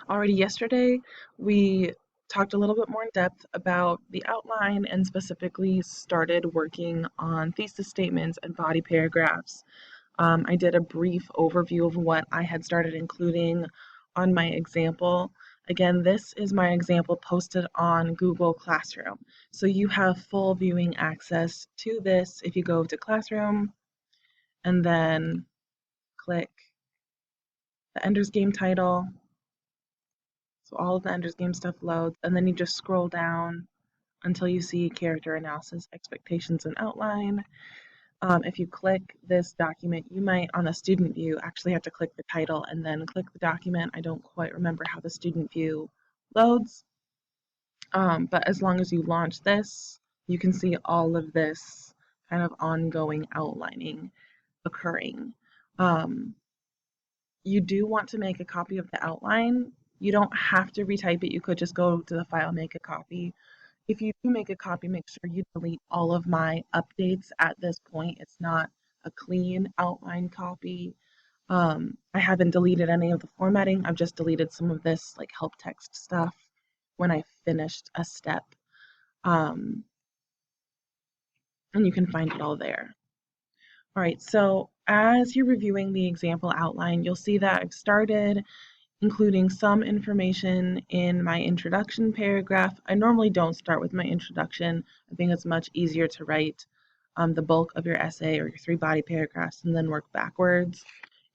Already yesterday, we talked a little bit more in depth about the outline and specifically started working on thesis statements and body paragraphs. I did a brief overview of what I had started including on my example. Again, this is my example posted on Google Classroom. So you have full viewing access to this if you go to Classroom and then click the Ender's Game title. So all of the Ender's Game stuff loads, and then you just scroll down until you see character analysis, expectations, and outline. If you click this document, you might, on the student view, actually have to click the title and then click the document. I don't quite remember how the student view loads, but as long as you launch this, you can see all of this kind of ongoing outlining occurring. You do want to make a copy of the outline. You don't have to retype it. You could just go to the file, make a copy. If you do make a copy, make sure you delete all of my updates at this point. It's not a clean outline copy. I haven't deleted any of the formatting. I've just deleted some of this like help text stuff when I finished a step. And you can find it all there. All right, so as you're reviewing the example outline, you'll see that I've started including some information in my introduction paragraph. I normally don't start with my introduction. I think it's much easier to write the bulk of your essay or your 3 body paragraphs and then work backwards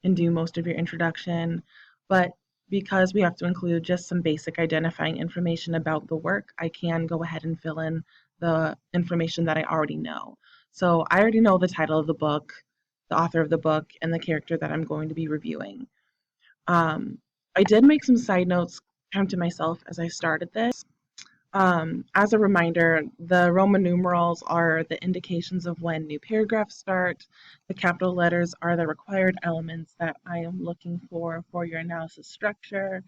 and do most of your introduction. But because we have to include just some basic identifying information about the work, I can go ahead and fill in the information that I already know. So I already know the title of the book, the author of the book, and the character that I'm going to be reviewing. I did make some side notes kind of to myself as I started this. As a reminder, the Roman numerals are the indications of when new paragraphs start. The capital letters are the required elements that I am looking for your analysis structure.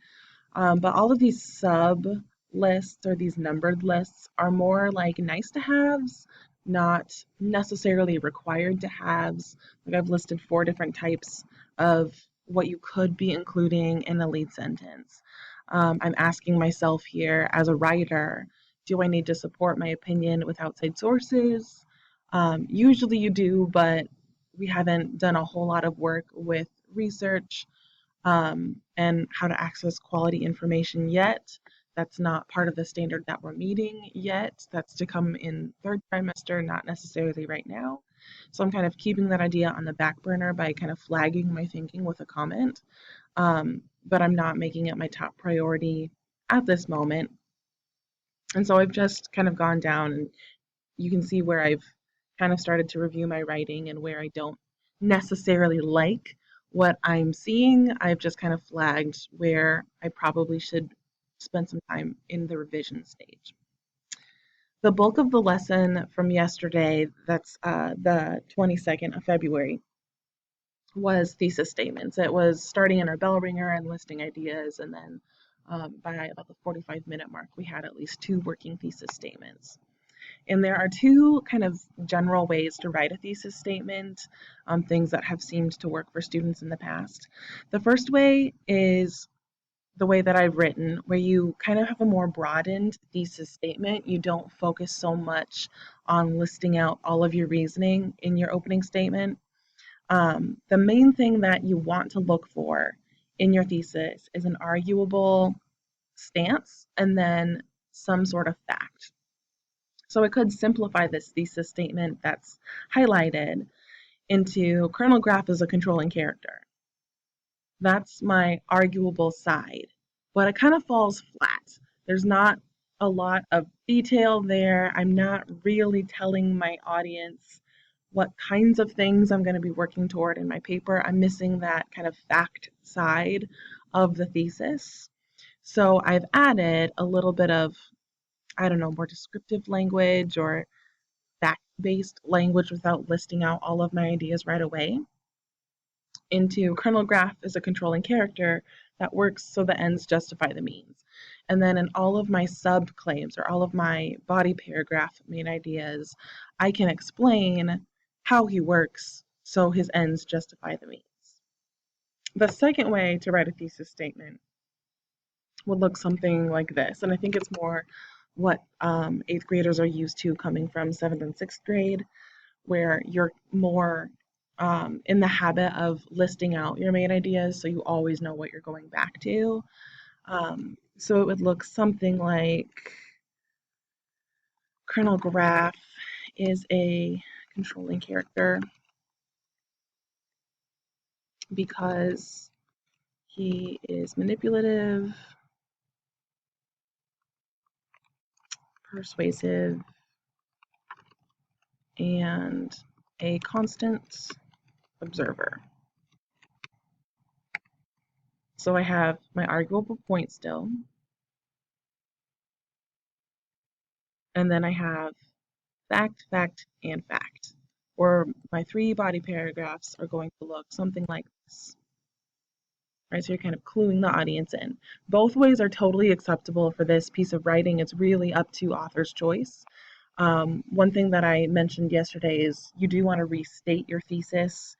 But all of these sub lists or these numbered lists are more like nice to haves, not necessarily required to haves. Like I've listed 4 different types of what you could be including in a lead sentence. I'm asking myself here as a writer, do I need to support my opinion with outside sources? Usually you do, but we haven't done a whole lot of work with research and how to access quality information yet. That's not part of the standard that we're meeting yet. That's to come in 3rd trimester, not necessarily right now. So I'm kind of keeping that idea on the back burner by kind of flagging my thinking with a comment, but I'm not making it my top priority at this moment. And so I've just kind of gone down and you can see where I've kind of started to review my writing and where I don't necessarily like what I'm seeing. I've just kind of flagged where I probably should spend some time in the revision stage. The bulk of the lesson from yesterday, that's the 22nd of February, was thesis statements. It was starting in our bell ringer and listing ideas, and then by about the 45-minute mark, we had at least 2 working thesis statements. And there are 2 kind of general ways to write a thesis statement, things that have seemed to work for students in the past. The first way is the way that I've written, where you kind of have a more broadened thesis statement. You don't focus so much on listing out all of your reasoning in your opening statement. The main thing that you want to look for in your thesis is an arguable stance and then some sort of fact. So I could simplify this thesis statement that's highlighted into Colonel Graff is a controlling character. That's my arguable side, but it kind of falls flat. There's not a lot of detail there. I'm not really telling my audience what kinds of things I'm going to be working toward in my paper. I'm missing that kind of fact side of the thesis. So I've added a little bit of, I don't know, more descriptive language or fact-based language without listing out all of my ideas right away into Colonel Graff is a controlling character that works so the ends justify the means. And then in all of my sub-claims or all of my body paragraph main ideas, I can explain how he works so his ends justify the means. The second way to write a thesis statement would look something like this. And I think it's more what eighth graders are used to coming from seventh and sixth grade, where you're more in the habit of listing out your main ideas so you always know what you're going back to. So it would look something like Colonel Graff is a controlling character because he is manipulative, persuasive, and a constant observer. So I have my arguable point still, and then I have fact, fact, and fact, or my three body paragraphs are going to look something like this. Right, so you're kind of cluing the audience in. Both ways are totally acceptable for this piece of writing. It's really up to author's choice. One thing that I mentioned yesterday is you do want to restate your thesis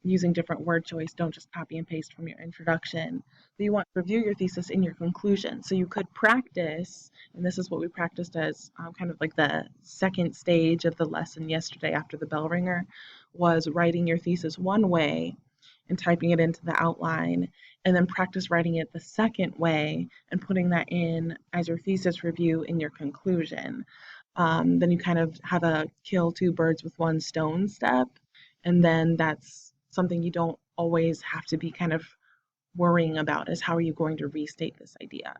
using different word choice. Don't just copy and paste from your introduction. But you want to review your thesis in your conclusion. So you could practice, and this is what we practiced as kind of like the second stage of the lesson yesterday after the bell ringer, was writing your thesis one way and typing it into the outline, and then practice writing it the second way and putting that in as your thesis review in your conclusion. Then you kind of have a kill two birds with one stone step, and then that's something you don't always have to be kind of worrying about is how are you going to restate this idea.